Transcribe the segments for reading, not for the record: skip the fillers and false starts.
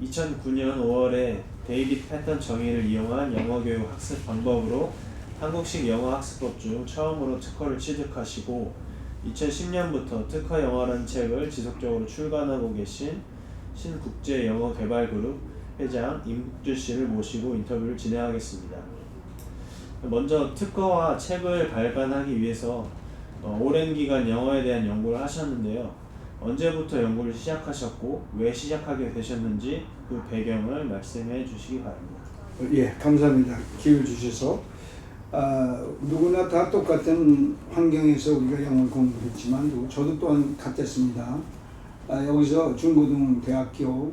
2009년 5월에 데이빗 패턴 정의를 이용한 영어교육 학습 방법으로 한국식 영어학습법 중 처음으로 특허를 취득하시고 2010년부터 특허 영어라는 책을 지속적으로 출간하고 계신 신국제영어개발그룹 회장 임국주 씨를 모시고 인터뷰를 진행하겠습니다. 먼저 특허와 책을 발간하기 위해서 오랜 기간 영어에 대한 연구를 하셨는데요. 언제부터 연구를 시작하셨고 왜 시작하게 되셨는지 그 배경을 말씀해 주시기 바랍니다. 예, 감사합니다. 기회 주셔서. 누구나 다 똑같은 환경에서 우리가 영어를 공부했지만 저도 또한 같았습니다. 여기서 중고등대학교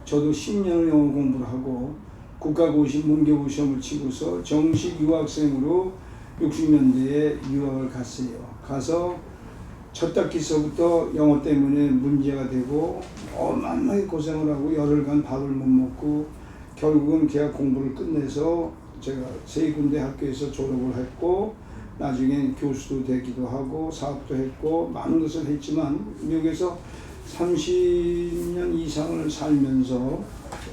저도 10년을 영어 공부를 하고 국가고시 문교부 시험을 치고서 정식 유학생으로 60년대에 유학을 갔어요. 가서 첫 학기서부터 영어 때문에 문제가 되고 어마어마하게 고생을 하고 열흘간 밥을 못 먹고 결국은 계약 공부를 끝내서 제가 세 군데 학교에서 졸업을 했고 나중엔 교수도 되기도 하고 사업도 했고 많은 것을 했지만 미국에서 30년 이상을 살면서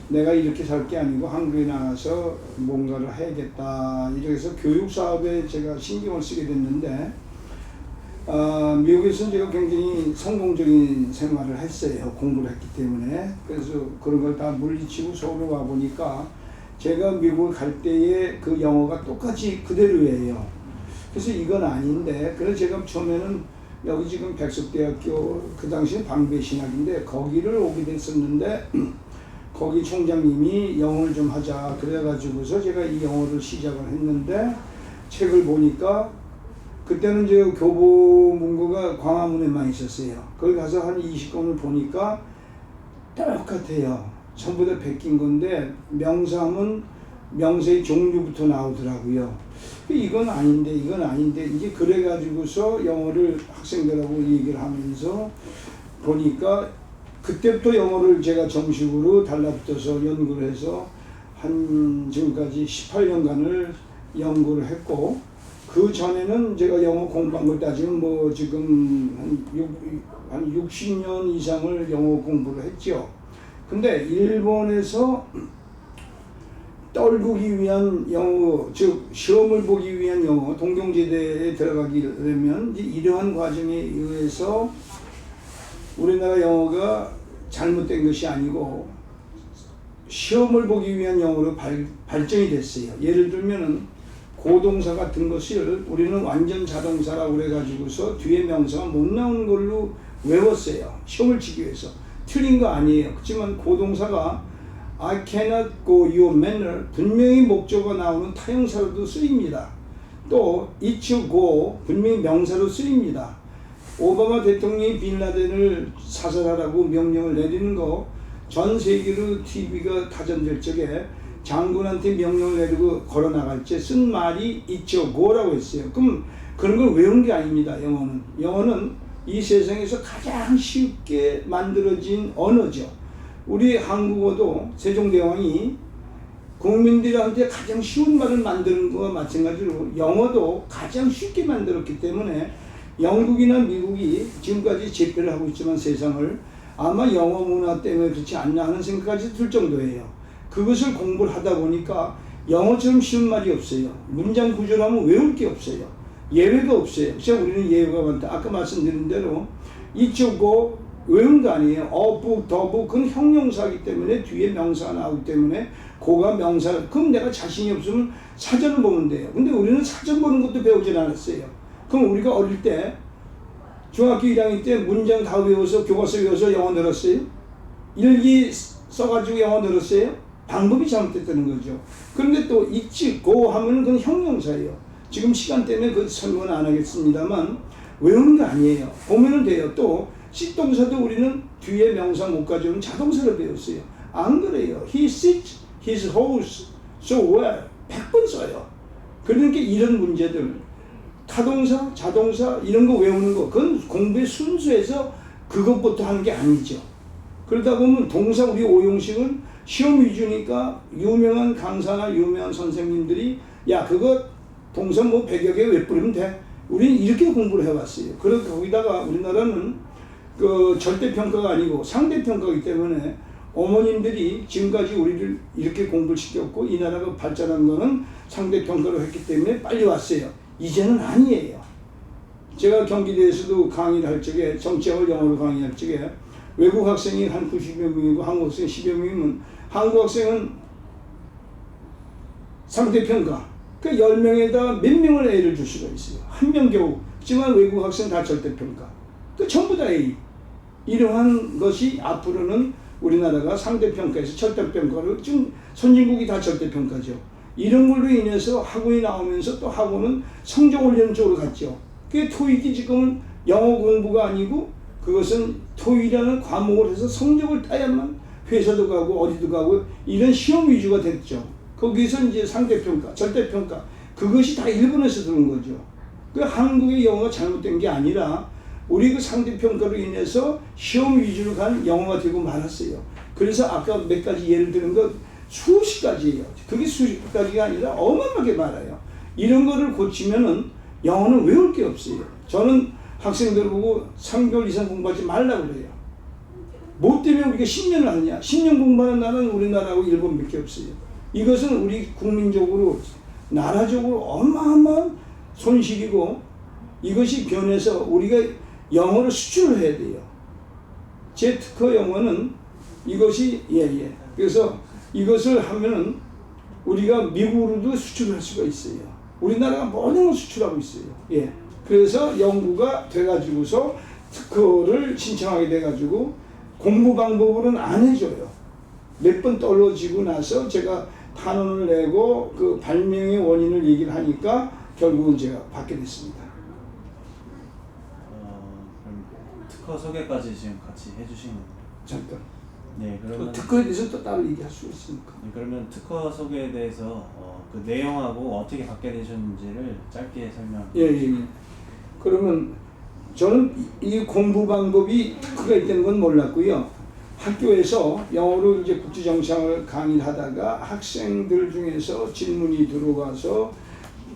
내가 이렇게 살 게 아니고 한국에 나가서 뭔가를 해야겠다 이렇게 해서 교육 사업에 제가 신경을 쓰게 됐는데 미국에서는 제가 굉장히 성공적인 생활을 했어요. 공부를 했기 때문에. 그래서 그런 걸 다 물리치고 서울에 와보니까 제가 미국을 갈 때의 그 영어가 똑같이 그대로예요. 그래서 이건 아닌데, 그래서 제가 처음에는 여기 지금 백석대학교, 그 당시에 방배신학인데 거기를 오게 됐었는데 거기 총장님이 영어를 좀 하자 그래가지고서 제가 이 영어를 시작을 했는데 책을 보니까 그때는 이제 교보 문고가 광화문에만 있었어요. 거기 가서 한 20권을 보니까 똑같아요. 전부 다 베낀 건데 명사하면 명사의 종류부터 나오더라고요. 이건 아닌데 이제 그래가지고서 영어를 학생들하고 얘기를 하면서 보니까 그때부터 영어를 제가 정식으로 달라붙어서 연구를 해서 한 지금까지 18년간을 연구를 했고 그 전에는 제가 영어 공부한 걸 따지면 뭐 지금 한 60년 이상을 영어 공부를 했죠. 근데 일본에서 떨구기 위한 영어, 즉 시험을 보기 위한 영어, 동경제대에 들어가려면 이러한 과정에 의해서 우리나라 영어가 잘못된 것이 아니고 시험을 보기 위한 영어로 발전이 됐어요. 예를 들면은 고동사 같은 것을 우리는 완전 자동사라고 그래가지고서 뒤에 명사가 못 나오는 걸로 외웠어요. 시험을 치기 위해서. 틀린 거 아니에요. 그렇지만 고동사가 I cannot go your manner 분명히 목적어가 나오는 타형사로도 쓰입니다. 또 it to go 분명히 명사로 쓰입니다. 오바마 대통령이 빈라덴을 사살하라고 명령을 내리는 거 전 세계로 TV가 타전될 적에 장군한테 명령을 내리고 걸어 나갈 때 쓴 말이 it to go라고 했어요. 그럼 그런 걸 외운 게 아닙니다. 영어는 이 세상에서 가장 쉽게 만들어진 언어죠. 우리 한국어도 세종대왕이 국민들한테 가장 쉬운 말을 만드는 것과 마찬가지로 영어도 가장 쉽게 만들었기 때문에 영국이나 미국이 지금까지 제패를 하고 있지만 세상을 아마 영어 문화 때문에 그렇지 않나 하는 생각까지 들 정도예요. 그것을 공부를 하다 보니까 영어처럼 쉬운 말이 없어요. 문장 구조를 하면 외울 게 없어요. 예외가 없어요. 그래서 우리는 예외가 많다. 아까 말씀드린 대로 이쪽고 외운 거 아니에요. 어부, 더부 그건 형용사이기 때문에 뒤에 명사가 나오기 때문에 고가 명사. 그럼 내가 자신이 없으면 사전을 보면 돼요. 근데 우리는 사전 보는 것도 배우질 않았어요. 그럼 우리가 어릴 때 중학교 1학년 때 문장 다 외워서 교과서 외워서 영어 늘었어요? 일기 써가지고 영어 늘었어요? 방법이 잘못됐다는 거죠. 그런데 또 있지, 고 하면 그건 형용사예요. 지금 시간 때문에 그 설명은 안 하겠습니다만 외우는 거 아니에요. 보면은 돼요. 또 식동사도 우리는 뒤에 명사 못 가져오는 자동사를 배웠어요. 안 그래요. He sits his horse so well. 100번 써요. 그러니까 이런 문제들 타동사, 자동사 이런 거 외우는 거 그건 공부의 순수에서 그것부터 하는 게 아니죠. 그러다 보면 동사 우리 오용식은 시험 위주니까 유명한 강사나 유명한 선생님들이 야 그거 동사 뭐 100여 개 왜 뿌리면 돼? 우리는 이렇게 공부를 해왔어요. 그래서 거기다가 우리나라는 그 절대평가가 아니고 상대평가이기 때문에 어머님들이 지금까지 우리를 이렇게 공부를 시켰고 이 나라가 발전한 거는 상대 평가를 했기 때문에 빨리 왔어요. 이제는 아니에요. 제가 경기도에서도 강의를 할 적에 정치학을 영어로 강의할 적에 외국 학생이 한 90여 명이고 한국 학생 10여 명이면 한국 학생은 상대평가 그 10명에다 몇 명을 A를 줄 수가 있어요. 한 명 겨우. 하지만 외국 학생 다 절대평가. 그 전부 다 A. 이러한 것이 앞으로는 우리나라가 상대평가에서 절대평가로 지금 선진국이 다 절대평가죠. 이런 걸로 인해서 학원이 나오면서 또 학원은 성적 올리는 쪽으로 갔죠. 그게 토익이 지금은 영어 공부가 아니고 그것은 토익이라는 과목을 해서 성적을 따야만 회사도 가고 어디도 가고 이런 시험 위주가 됐죠. 거기서 이제 상대평가, 절대평가 그것이 다 일본에서 들어온 거죠. 그 한국의 영어가 잘못된 게 아니라 우리 그 상대평가로 인해서 시험 위주로 간 영어가 되고 말았어요. 그래서 아까 몇 가지 예를 드는 것 수십 가지예요. 그게 수십 가지가 아니라 어마어마하게 많아요. 이런 거를 고치면은 영어는 외울 게 없어요. 저는 학생들 보고 3개월 이상 공부하지 말라고 그래요. 뭐 때문에 우리가 10년을 하느냐. 10년 공부하는 나라는 우리나라하고 일본밖에 없어요. 이것은 우리 국민적으로 나라적으로 어마어마한 손실이고 이것이 변해서 우리가 영어를 수출을 해야 돼요. 제 특허 영어는 이것이 그래서 이것을 하면은 우리가 미국으로도 수출을 할 수가 있어요. 우리나라가 모든 걸 수출하고 있어요. 그래서 연구가 돼가지고서 특허를 신청하게 돼가지고 공부 방법으로는 안 해줘요. 몇 번 떨어지고 나서 제가 탄원을 내고 그 발명의 원인을 얘기를 하니까 결국은 제가 받게 됐습니다. 그럼 특허 소개까지 지금 같이 해주시는 거예요? 잠깐. 네, 그러면 특허에 대해서 또 따로 얘기할 수 있으니까. 네, 그러면 특허 소개에 대해서 그 내용하고 어떻게 받게 되셨는지를 짧게 설명. 그러면 저는 이 공부 방법이 특허가 있다는 건 몰랐고요. 학교에서 영어로 이제 국제정상을 강의를 하다가 학생들 중에서 질문이 들어와서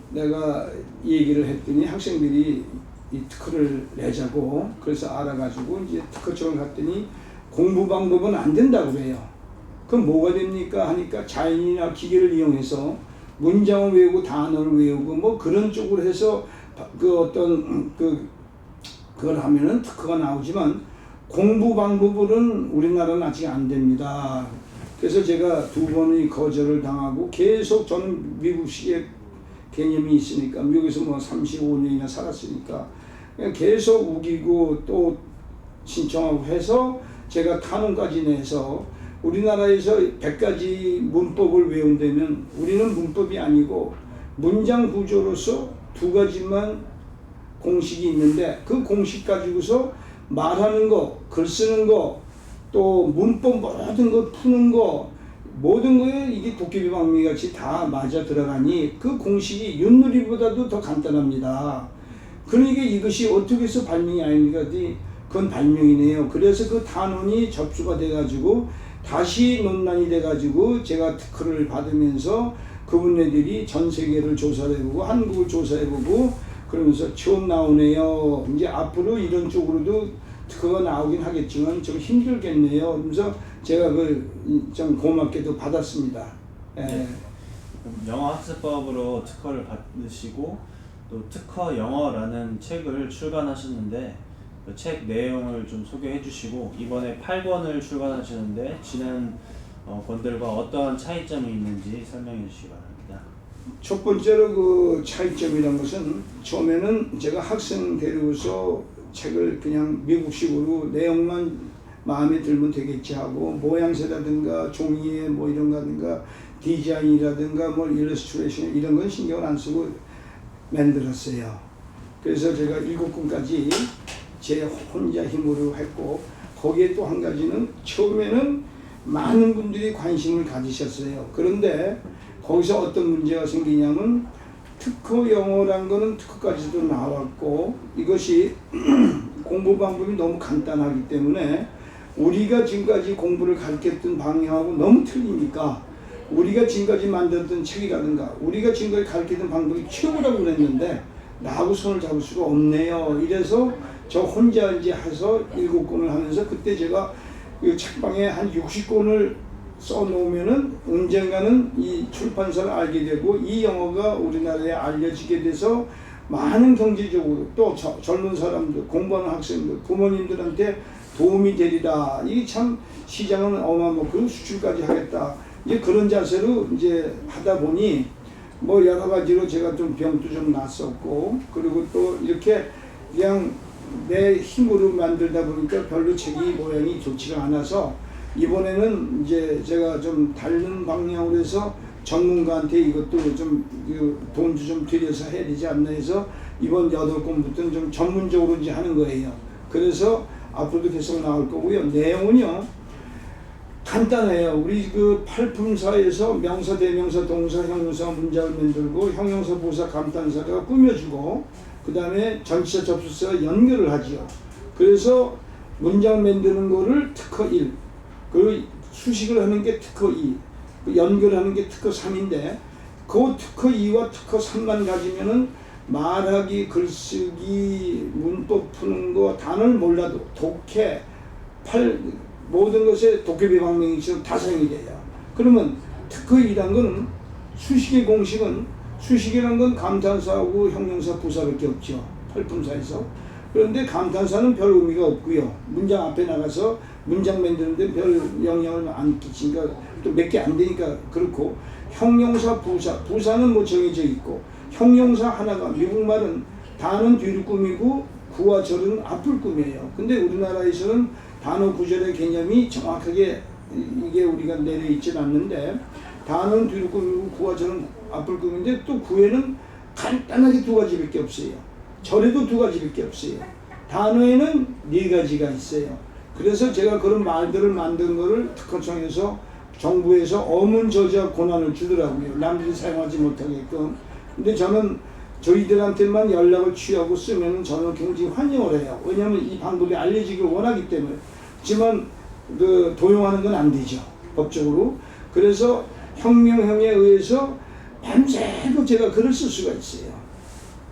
내가 얘기를 했더니 학생들이 이 특허를 내자고 그래서 알아가지고 이제 특허청을 갔더니 공부 방법은 안 된다고 그래요. 그럼 뭐가 됩니까 하니까 자연이나 기계를 이용해서 문장을 외우고 단어를 외우고 뭐 그런 쪽으로 해서 그 어떤 그걸 하면은 특허가 나오지만 공부 방법으로는 우리나라는 아직 안 됩니다. 그래서 제가 2번의 거절을 당하고 계속 저는 미국식의 개념이 있으니까 미국에서 뭐 35년이나 살았으니까 계속 우기고 또 신청하고 해서 제가 탄원까지 내서 우리나라에서 100가지 문법을 외운다면 우리는 문법이 아니고 문장 구조로서 2가지만 공식이 있는데 그 공식 가지고서 말하는 거, 글 쓰는 거, 또 문법 모든 거 푸는 거 모든 거에 이게 도깨비 방망이 같이 다 맞아 들어가니 그 공식이 윷놀이보다도 더 간단합니다. 그러니까 이것이 어떻게 해서 발명이 아닙니까? 그건 발명이네요. 그래서 그 탄원이 접수가 돼가지고 다시 논란이 돼가지고 제가 특허를 받으면서 그분네들이 전 세계를 조사를 해보고 한국을 조사해보고 그러면서 처음 나오네요. 이제 앞으로 이런 쪽으로도 특허가 나오긴 하겠지만 좀 힘들겠네요. 그러면서 제가 좀 고맙게도 받았습니다. 네. 그럼 영어 학습법으로 특허를 받으시고 또 특허 영어라는 책을 출간하셨는데 그 책 내용을 좀 소개해 주시고 이번에 8권을 출간하시는데 지난 권들과 어떠한 차이점이 있는지 설명해 주시기 바랍니다. 첫 번째로 그 차이점이란 것은 처음에는 제가 학생 데리고서 책을 그냥 미국식으로 내용만 마음에 들면 되겠지 하고 모양새라든가 종이에 뭐 이런 거라든가 디자인이라든가 뭐 일러스트레이션 이런 건 신경을 안 쓰고 만들었어요. 그래서 제가 7권까지 제 혼자 힘으로 했고 거기에 또 한 가지는 처음에는 많은 분들이 관심을 가지셨어요. 그런데 거기서 어떤 문제가 생기냐면 특허 영어란 거는 특허까지도 나왔고 이것이 공부 방법이 너무 간단하기 때문에 우리가 지금까지 공부를 가르쳤던 방향하고 너무 틀리니까 우리가 지금까지 만들었던 책이라든가 우리가 지금까지 가르쳤던 방법이 최고라고 그랬는데 나하고 손을 잡을 수가 없네요. 이래서 저 혼자 이제 해서 7권을 하면서 그때 제가 그 책방에 한 60권을 써놓으면은 언젠가는 이 출판사를 알게 되고 이 영어가 우리나라에 알려지게 돼서 많은 경제적으로 또 젊은 사람들, 공부하는 학생들, 부모님들한테 도움이 되리라. 이게 참 시장은 어마어마하고 수출까지 하겠다. 이제 그런 자세로 이제 하다 보니 뭐 여러 가지로 제가 좀 병도 좀 났었고 그리고 또 이렇게 그냥 내 힘으로 만들다 보니까 별로 책이 모양이 좋지가 않아서 이번에는 이제 제가 좀 다른 방향으로 해서 전문가한테 이것도 좀 돈도 좀 들여서 해야 되지 않나 해서 이번 8권부터는 좀 전문적으로 이제 하는 거예요. 그래서 앞으로도 계속 나올 거고요. 내용은요 간단해요. 우리 그 팔품사에서 명사, 대명사, 동사, 형용사, 문장을 만들고 형용사, 부사, 감탄사가 꾸며주고 그 다음에 전치사, 접속사가 연결을 하지요. 그래서 문장 만드는 거를 특허 1, 그 수식을 하는 게 특허 2, 그 연결하는 게 특허 3인데 그 특허 2와 특허 3만 가지면은 말하기, 글쓰기, 문법 푸는 거 단어를 몰라도 독해, 모든 것에 도깨비방맹이처럼 다 사용이 돼요. 그러면 특허 2란 거는 수식의 공식은 수식이란 건 감탄사하고 형용사, 부사밖에 없죠. 팔품사에서. 그런데 감탄사는 별 의미가 없고요. 문장 앞에 나가서 문장 만드는데 별 영향을 안 끼치니까 또 몇 개 안 되니까 그렇고 형용사, 부사는 뭐 정해져 있고 형용사 하나가 미국말은 단어는 뒤를 꾸미고 구와 절은 앞을 꾸며요. 근데 우리나라에서는 단어 구절의 개념이 정확하게 이게 우리가 내려 있진 않는데 단어는 뒤를 꾸미고 구와 절은 앞을 꾸미는데 또 구에는 간단하게 2가지밖에 없어요. 절에도 2가지밖에 없어요. 단어에는 4가지가 있어요. 그래서 제가 그런 말들을 만든 거를 특허청에서 정부에서 어문 저자 권한을 주더라고요. 남들이 사용하지 못하게끔. 근데 저는 저희들한테만 연락을 취하고 쓰면 저는 굉장히 환영을 해요. 왜냐하면 이 방법이 알려지길 원하기 때문에. 하지만 그 도용하는 건 안 되죠. 법적으로. 그래서 혁명형에 의해서 밤새도 제가 글을 쓸 수가 있어요.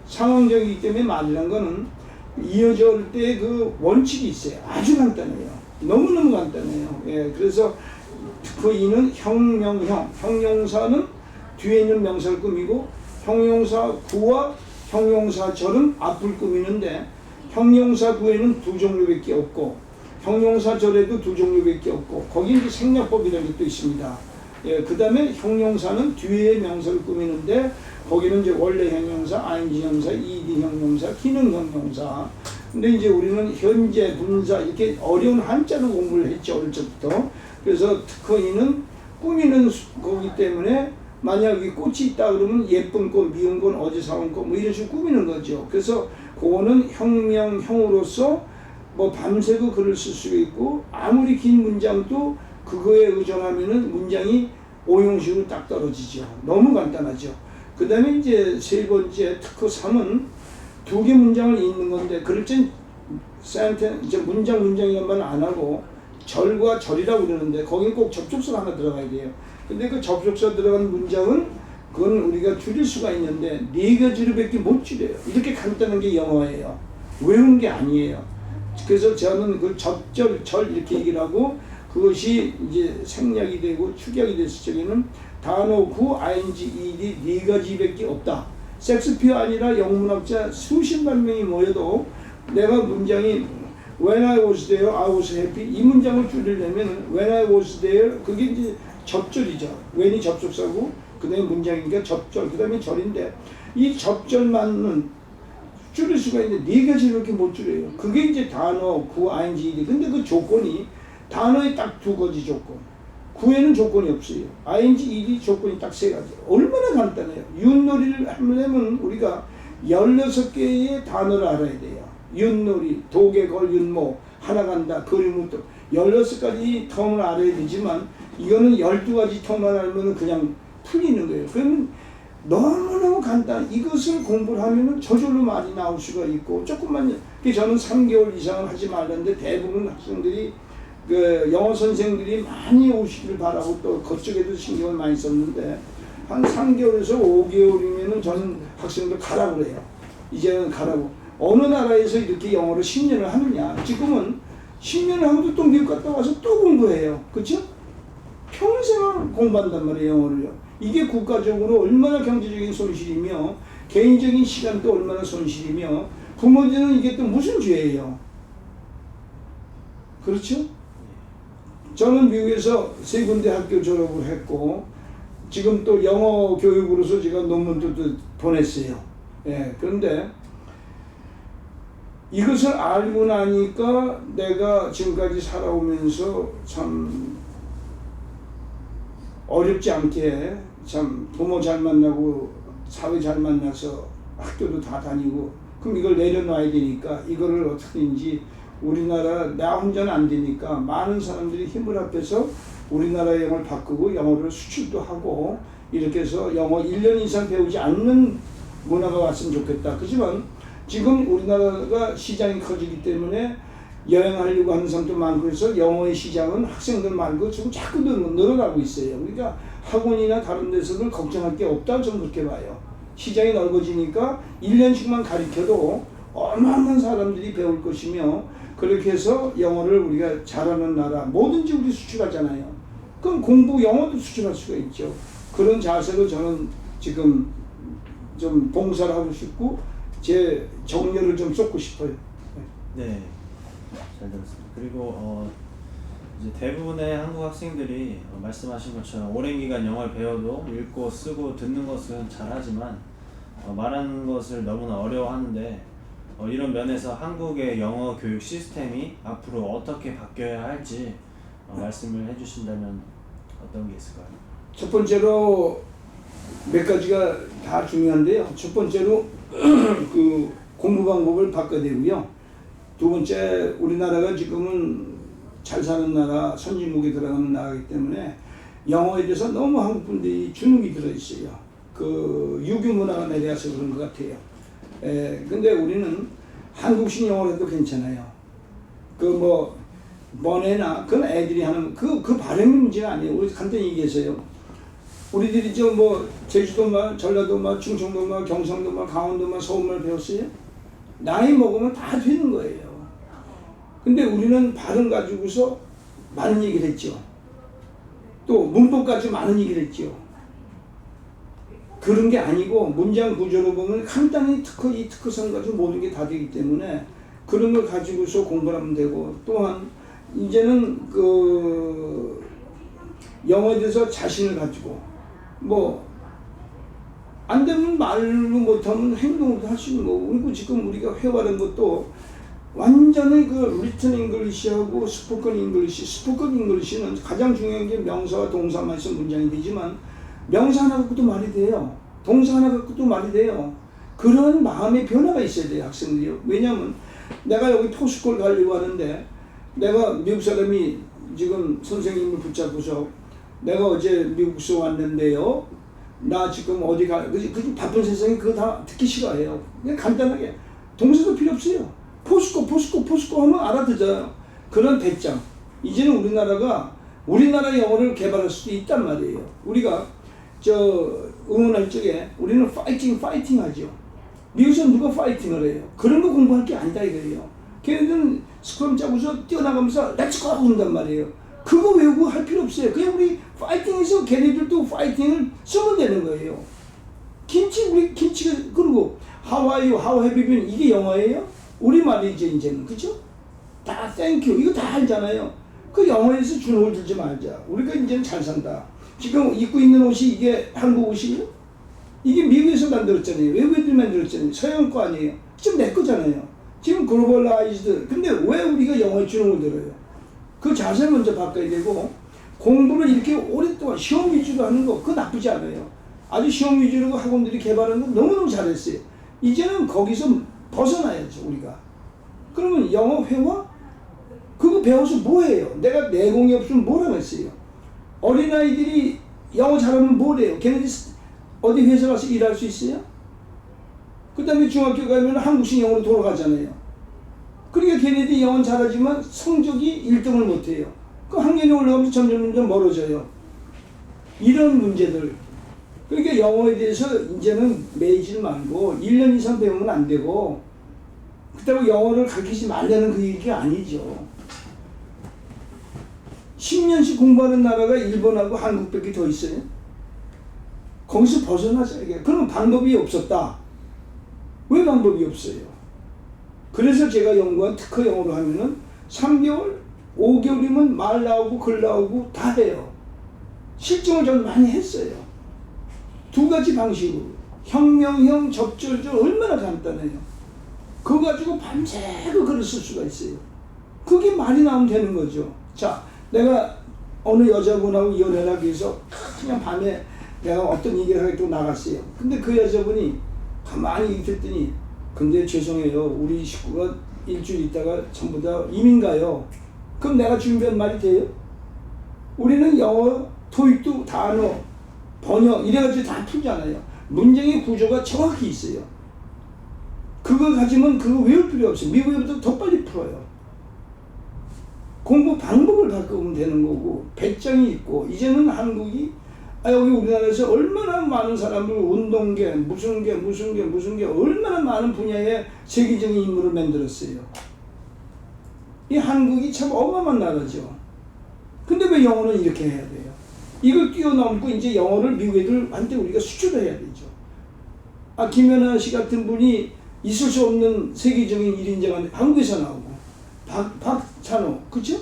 상황적이기 때문에 말이란 거는 이어져 올 때 그 원칙이 있어요. 아주 간단해요. 너무너무 간단해요. 예, 그래서 특허 2는 혁명형, 형용사는 뒤에 있는 명사를 꾸미고 형용사 구와 형용사 절은 앞을 꾸미는데 형용사 구에는 2종류밖에 없고 형용사 절에도 2종류밖에 없고 거기 이제 생략법이라는 게 또 있습니다. 예, 그 다음에 형용사는 뒤에 명사를 꾸미는데 거기는 이제 원래 형용사, ing 형용사, ed 형용사, 기능 형용사. 근데 이제 우리는 현재, 분사 이렇게 어려운 한자로 공부를 했죠 어릴 적부터. 그래서 특허 2는 꾸미는 거기 때문에 만약 여기 꽃이 있다 그러면 예쁜 꽃, 미운 꽃, 어제 사온 꽃 뭐 이런 식으로 꾸미는 거죠. 그래서 그거는 혁명형으로서 뭐 밤새고 글을 쓸 수 있고 아무리 긴 문장도 그거에 의존하면은 문장이 오형식으로 딱 떨어지죠. 너무 간단하죠. 그 다음에 이제 세 번째 특허 3은 2개 문장을 읽는 건데 그럴 땐 이제 문장이란 말 안 하고 절과 절이라고 그러는데 거긴 꼭 접속사가 하나 들어가야 돼요. 근데 그 접속사 들어간 문장은 그건 우리가 줄일 수가 있는데 4가지로밖에 못 줄여요. 이렇게 간단한 게 영어예요. 외운 게 아니에요. 그래서 저는 그 접절, 절 이렇게 얘기를 하고 그것이 이제 생략이 되고 축약이 됐을 적에는 단어 구, ing, ed 4가지밖에 없다. 섹스피어 아니라 영문학자 수십만 명이 모여도 내가 문장이 When I was there, I was happy 이 문장을 줄이려면 When I was there 그게 이제 접절이죠. when이 접속사고 그 다음에 문장이니까 접절 그 다음에 절인데 이 접절만은 줄일 수가 있는데 4가지를 이렇게 못 줄여요. 그게 이제 단어 구, ing, ed 근데 그 조건이 단어에 딱 2가지 조건 구에는 조건이 없어요. ing, ed 조건이 딱 3가지. 얼마나 간단해요. 윷놀이를 하려면 우리가 16개의 단어를 알아야 돼요. 윷놀이, 도개, 걸, 윷모, 하나 간다, 거리무도 16가지 텀을 알아야 되지만 이거는 12가지 텀만 알면 그냥 풀리는 거예요. 그러면 너무너무 간단. 이것을 공부를 하면 저절로 말이 나올 수가 있고 조금만 저는 3개월 이상은 하지 말랐는데 대부분 학생들이 그 영어 선생들이 많이 오시기를 바라고 또 그쪽에도 신경을 많이 썼는데 한 3개월에서 5개월이면은 저는 학생들 가라고 그래요. 이제는 가라고. 어느 나라에서 이렇게 영어를 10년을 하느냐. 지금은 10년을 하고도 또 미국 갔다 와서 또 공부해요. 그쵸? 평생을 공부한단 말이에요, 영어를요. 이게 국가적으로 얼마나 경제적인 손실이며 개인적인 시간도 얼마나 손실이며 부모들은 이게 또 무슨 죄예요. 그렇죠? 저는 미국에서 3군데 학교 졸업을 했고 지금 또 영어 교육으로서 제가 논문도 또 보냈어요. 예, 그런데 이것을 알고 나니까 내가 지금까지 살아오면서 참 어렵지 않게 참 부모 잘 만나고 사회 잘 만나서 학교도 다 다니고 그럼 이걸 내려놔야 되니까 이거를 어떻게든지 우리나라 나 혼자는 안 되니까 많은 사람들이 힘을 합해서 우리나라의 영어를 바꾸고 영어를 수출도 하고 이렇게 해서 영어 1년 이상 배우지 않는 문화가 왔으면 좋겠다. 그렇지만 지금 우리나라가 시장이 커지기 때문에 여행하려고 하는 사람도 많고 해서 영어의 시장은 학생들 말고 지금 자꾸 늘어나고 있어요. 그러니까 학원이나 다른 데서는 걱정할 게 없다 저는 그렇게 봐요. 시장이 넓어지니까 1년씩만 가르쳐도 어마어마한 사람들이 배울 것이며 그렇게 해서 영어를 우리가 잘하는 나라 뭐든지 우리 수출하잖아요. 그럼 공부 영어도 수출할 수가 있죠. 그런 자세로 저는 지금 좀 봉사를 하고 싶고 제 정열을 좀 쏟고 싶어요. 네, 잘 들었습니다. 그리고 이제 대부분의 한국 학생들이 말씀하신 것처럼 오랜 기간 영어를 배워도 읽고 쓰고 듣는 것은 잘하지만 말하는 것을 너무나 어려워하는데 이런 면에서 한국의 영어 교육 시스템이 앞으로 어떻게 바뀌어야 할지 말씀을 해주신다면 어떤 게 있을까요? 첫 번째로 몇 가지가 다 중요한데요. 첫 번째로 그 공부 방법을 바꿔야 되고요. 두 번째 우리나라가 지금은 잘 사는 나라, 선진국에 들어가는 나라이기 때문에 영어에 대해서 너무 한국 분들이 주눅이 들어 있어요. 그 유교 문화가 내려와서 그런 것 같아요. 근데 우리는 한국식 영어를 해도 괜찮아요. 그 뭐네나 그건 애들이 하는 그 발음이 문제가 아니에요. 우리 간단히 얘기해서요. 우리들이 제주도 말, 전라도 말, 충청도 말, 경상도 말, 강원도 말, 서울말 배웠어요? 나이 먹으면 다 되는 거예요. 근데 우리는 발음 가지고서 많은 얘기를 했죠. 또 문법 가지고 많은 얘기를 했죠. 그런 게 아니고 문장 구조로 보면 간단히 이 특허성 가지고 모든 게 다 되기 때문에 그런 걸 가지고서 공부를 하면 되고 또한 이제는 그 영어에 대해서 자신을 가지고 안 되면 말로 못하면 행동으로 할 수 있는 거고 그리고 지금 우리가 회화하는 것도 완전히 그 리튼 잉글리시하고 스포큰 잉글리시 스포큰 잉글리시는 가장 중요한 게 명사와 동사만 있으면 문장이 되지만 명사 하나 갖고도 말이 돼요. 동사 하나 갖고도 말이 돼요. 그런 마음의 변화가 있어야 돼요, 학생들이요. 왜냐하면 내가 여기 토스콜 가려고 하는데 내가 미국 사람이 지금 선생님을 붙잡고서 내가 어제 미국에서 왔는데요. 나 지금 어디 가, 그 바쁜 세상에 그거 다 듣기 싫어해요. 그냥 간단하게 동사도 필요 없어요. 포스코 하면 알아듣잖아요. 그런 배짱. 이제는 우리나라 영어를 개발할 수도 있단 말이에요. 우리가 응원할 적에 우리는 파이팅 하죠. 미국에서는 누가 파이팅을 해요? 그런 거 공부할 게 아니다 이거예요. 걔네들은 스크럼 짜고서 뛰어나가면서 렛츠고 하고 온단 말이에요. 그거 외우고 할 필요 없어요. 그냥 우리 파이팅해서 걔네들도 파이팅을 쓰면 되는 거예요. 우리 김치가 그리고 How are you? How have you been? 이게 영어예요? 우리말이죠 이제는. 그죠? 다 thank you 이거 다 알잖아요. 그 영어에서 주눅을 들지 말자. 우리가 이제는 잘 산다. 지금 입고 있는 옷이 이게 한국 옷이에요? 이게 미국에서 만들었잖아요. 외국인들이 만들었잖아요. 서양 거 아니에요. 지금 내 거잖아요. 지금 글로벌라이즈드. 근데 왜 우리가 영어에 주눅을 들어요? 그 자세 먼저 바꿔야 되고 공부를 이렇게 오랫동안 시험 위주로 하는 거 그거 나쁘지 않아요. 아주 시험 위주로 학원들이 개발하는 거 너무너무 잘했어요. 이제는 거기서 벗어나야죠 우리가. 그러면 영어 회화? 그거 배워서 뭐해요? 내가 내공이 없으면 뭐라고 했어요? 어린아이들이 영어 잘하면 뭐래요? 걔네들이 어디 회사 가서 일할 수 있어요? 그 다음에 중학교 가면 한국식 영어로 돌아가잖아요. 그러니까 걔네들이 영어 잘하지만 성적이 1등을 못해요. 그 학년이 올라가면서 점점 멀어져요. 이런 문제들. 그러니까 영어에 대해서 이제는 매이지 말고 1년 이상 배우면 안 되고 그렇다고 영어를 가르치지 말라는 그 얘기가 아니죠. 10년씩 공부하는 나라가 일본하고 한국밖에 더 있어요. 거기서 벗어나자 이게. 그럼 방법이 없었다. 왜 방법이 없어요? 그래서 제가 연구한 특허 영어로 하면은 3개월, 5개월이면 말 나오고 글 나오고 다 해요. 실증을 전 많이 했어요. 두 가지 방식으로. 혁명형, 접절절 얼마나 간단해요. 그거 가지고 밤새 그 글을 쓸 수가 있어요. 그게 말이 나오면 되는 거죠. 자, 내가 어느 여자분하고 연애를 하기 위해서 그냥 밤에 내가 어떤 얘기를 하겠다고 나갔어요. 근데 그 여자분이 가만히 있었더니 근데 죄송해요. 우리 식구가 일주일 있다가 전부 다 이민 가요. 그럼 내가 준비한 말이 돼요? 우리는 영어, 토익도 단어, 번역 이래가지고 다 풀잖아요. 문장의 구조가 정확히 있어요. 그거 가지면 그거 외울 필요 없어요. 미국에보다 더 빨리 풀어요. 공부 방법을 바꾸면 되는 거고 배짱이 있고 이제는 한국이 여기 우리나라에서 얼마나 많은 사람을 운동계 무슨 게 얼마나 많은 분야의 세계적인 인물을 만들었어요. 이 한국이 참 어마어마한 나라죠. 근데 왜 영어는 이렇게 해야 돼요? 이걸 뛰어넘고 이제 영어를 미국 애들한테 우리가 수출을 해야 되죠. 김연아 씨 같은 분이 있을 수 없는 세계적인 1인자가 한국에서 나오고 박찬호, 그죠?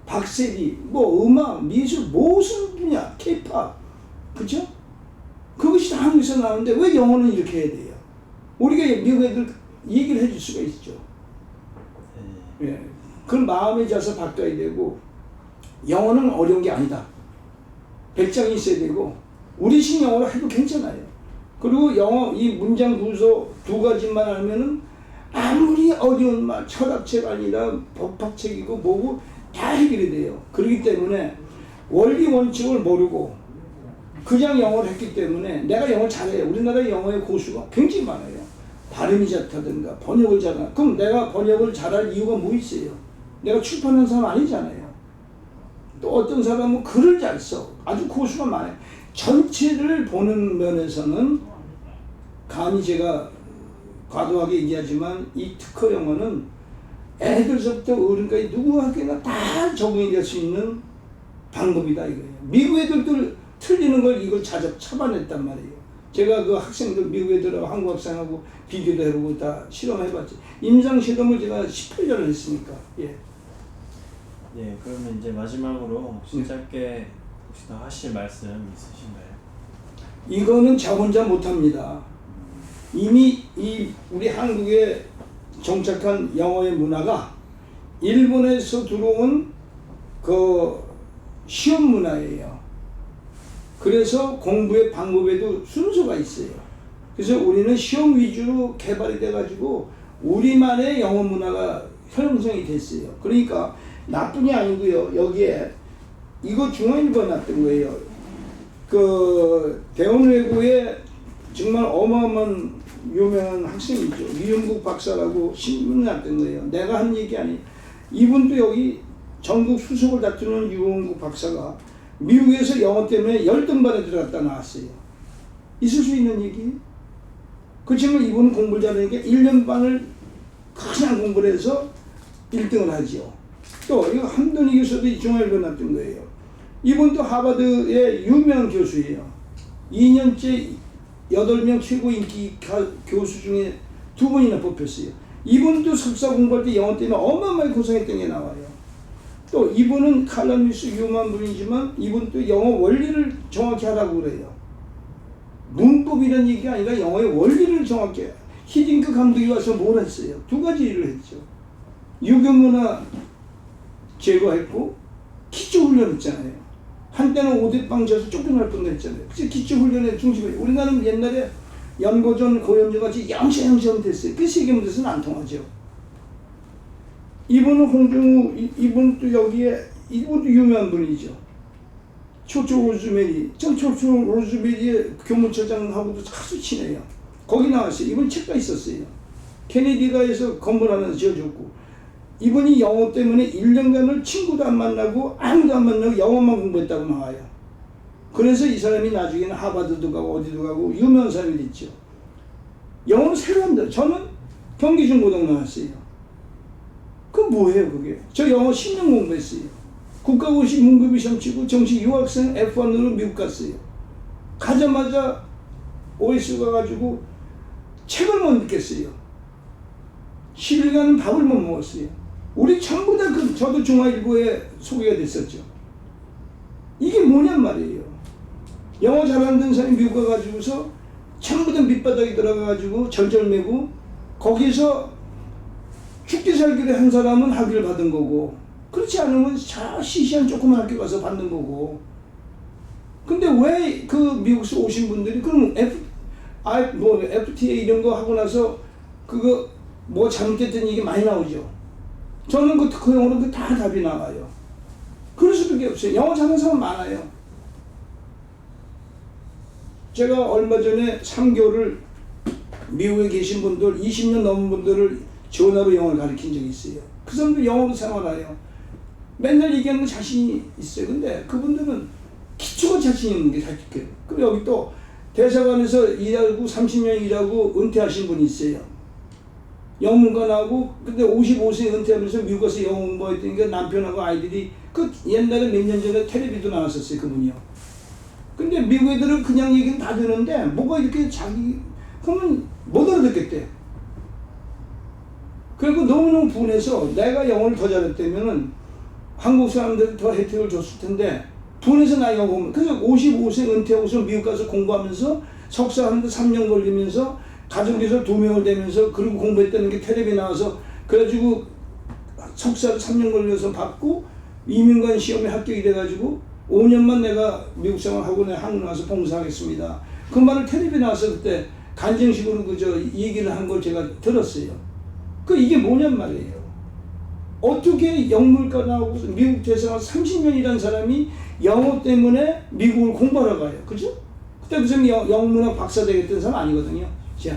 박세리, 뭐 음악, 미술, 무슨 분야, K-pop, 그죠? 그것이 다 한국에서 나오는데 왜 영어는 이렇게 해야 돼요? 우리가 미국 애들 얘기를 해줄 수가 있죠. 예. 그걸 마음의 자세 바꿔야 되고 영어는 어려운 게 아니다. 배짱이 있어야 되고 우리식 영어로 해도 괜찮아요. 그리고 영어 이 문장 구조 두 가지만 알면은 아무리 어려운 말 철학책 아니라 법학책이고 뭐고 다 해결이 돼요. 그렇기 때문에 원리 원칙을 모르고 그냥 영어를 했기 때문에 내가 영어를 잘해요. 우리나라 영어의 고수가 굉장히 많아요. 발음이 좋다든가 번역을 잘하나. 그럼 내가 번역을 잘할 이유가 뭐 있어요? 내가 출판한 사람 아니잖아요. 또 어떤 사람은 글을 잘 써. 아주 고수가 많아요. 전체를 보는 면에서는 감히 제가 과도하게 얘기하지만 이 특허 영어는 애들서부터 어른까지 누구에게나 다 적응이 될 수 있는 방법이다 이거예요. 미국 애들도 틀리는 걸 이걸 잡아냈단 말이에요. 제가 그 학생들 미국 애들하고 한국 학생하고 비교도 해보고 다 실험해봤지. 임상 실험을 제가 18년을 했으니까. 예. 예, 그러면 이제 마지막으로 혹시 짧게 혹시 더 하실 말씀 있으신가요? 이거는 저 혼자 못합니다. 이미 이 우리 한국에 정착한 영어의 문화가 일본에서 들어온 그 시험 문화예요. 그래서 공부의 방법에도 순서가 있어요. 그래서 우리는 시험 위주로 개발이 돼가지고 우리만의 영어 문화가 형성이 됐어요. 그러니까 나쁜이 아니고요. 여기에 이거 중앙일보에 났던 거예요. 그 대원외고에 정말 어마어마한 유명한 학생이죠. 이윤국 박사라고 신문에 났던 거예요. 내가 한 얘기 아니에요. 이분도 여기 전국 수석을 다투는 이윤국 박사가 미국에서 영어 때문에 10등반에 들어갔다 나왔어요. 있을 수 있는 얘기? 그렇지만 이분은 공부를 잘하니까 1년 반을 그냥 공부를 해서 1등을 하죠. 또 이거 함돈이 교수도 중앙일보에 났던 거예요. 이분도 하버드의 유명한 교수예요. 2년째 8명 최고 인기 교수 중에 2분이나 뽑혔어요. 이분도 석사 공부할 때 영어 때문에 어마어마하게 고생했던 게 나와요. 또 이분은 칼럼니스트 유명한 분이지만 이분도 영어 원리를 정확히 하라고 그래요. 문법이라는 얘기가 아니라 영어의 원리를 정확히 해요. 히딩크 감독이 와서 뭘 했어요? 두 가지 일을 했죠. 유교문화 제거했고 기초훈련 했잖아요. 한때는 오대빵 져서 쫓겨날 뻔도 했잖아요. 그래서 기초훈련의 중심이에요. 우리나라는 옛날에 연고전, 고연주 같이 영시하면 됐어요. 그 세계문제에서는 안 통하죠. 이분은 홍정우, 이분도 여기에, 이분도 유명한 분이죠. 초초 로즈메리. 전 초초 로즈메리의 교무처장하고도 아주 친해요. 거기 나왔어요. 이분 책가 있었어요. 케네디가에서 건물 하나 지어줬고, 이분이 영어 때문에 1년간을 친구도 안 만나고 아무도 안 만나고 영어만 공부했다고 나와요. 그래서 이 사람이 나중에는 하버드도 가고 어디도 가고 유명한 사람이 됐죠. 영어는 새로 합니다. 저는 경기중고등 나왔어요. 그 뭐예요 그게? 저 영어 10년 공부했어요. 국가고시 문급이 시험 치고 정시 유학생 F1으로 미국 갔어요. 가자마자 OS 가가지고 책을 못 읽겠어요. 10일간은 밥을 못 먹었어요. 우리 전부 다 저도 중앙일보에 소개가 됐었죠. 이게 뭐냔 말이에요. 영어 잘하는 사람이 미국 가가지고서 전부 다 밑바닥에 들어가가지고 절절매고 거기서 죽기 살기를 한 사람은 학위를 받은 거고 그렇지 않으면 저 시시한 조그만 학교 가서 받는 거고. 근데 왜 그 미국에서 오신 분들이 그럼 FTA 이런 거 하고 나서 그거 뭐 잘못됐던 얘기 많이 나오죠. 저는 그 특허 영어로 다 답이 나와요. 그럴 수밖에 없어요. 영어 잘하는 사람 많아요. 제가 얼마 전에 3개월을 미국에 계신 분들 20년 넘은 분들을 전화로 영어를 가르친 적이 있어요. 그 사람들 영어로 생활해요. 맨날 얘기하는 거 자신이 있어요. 근데 그분들은 기초가 자신 있는 게 사실이에요. 그리고 여기 또 대사관에서 일하고 30년 일하고 은퇴하신 분이 있어요. 영문과 나오고 근데 55세 은퇴하면서 미국 가서 영어 공부했더니 남편하고 아이들이 그 옛날에 몇 년 전에 텔레비도 나왔었어요. 그분이요. 근데 미국 애들은 그냥 얘기는 다 듣는데 뭐가 이렇게 자기 그러면 못 알아듣겠대. 그리고 너무너무 분해서 내가 영어를 더 잘했다면은 한국 사람들 더 혜택을 줬을 텐데 분해서 나 영어 공부. 그래서 55세 은퇴하고서 미국 가서 공부하면서 석사하는데 3년 걸리면서 가정교사 2명을 대면서 그리고 공부했다는 게 텔레비에 나와서 그래가지고 석사를 3년 걸려서 받고 이민관 시험에 합격이 돼가지고 5년만 내가 미국 생활하고 내가 한국 나와서 봉사하겠습니다. 그 말을 텔레비에 나와서 그때 간증식으로 얘기를 한 걸 제가 들었어요. 이게 뭐냔 말이에요. 어떻게 영문과 나오고 미국 대사관 30년 일한 사람이 영어 때문에 미국을 공부하러 가요. 그죠? 그때 무슨 영문학 박사 되겠다는 사람 아니거든요. 자.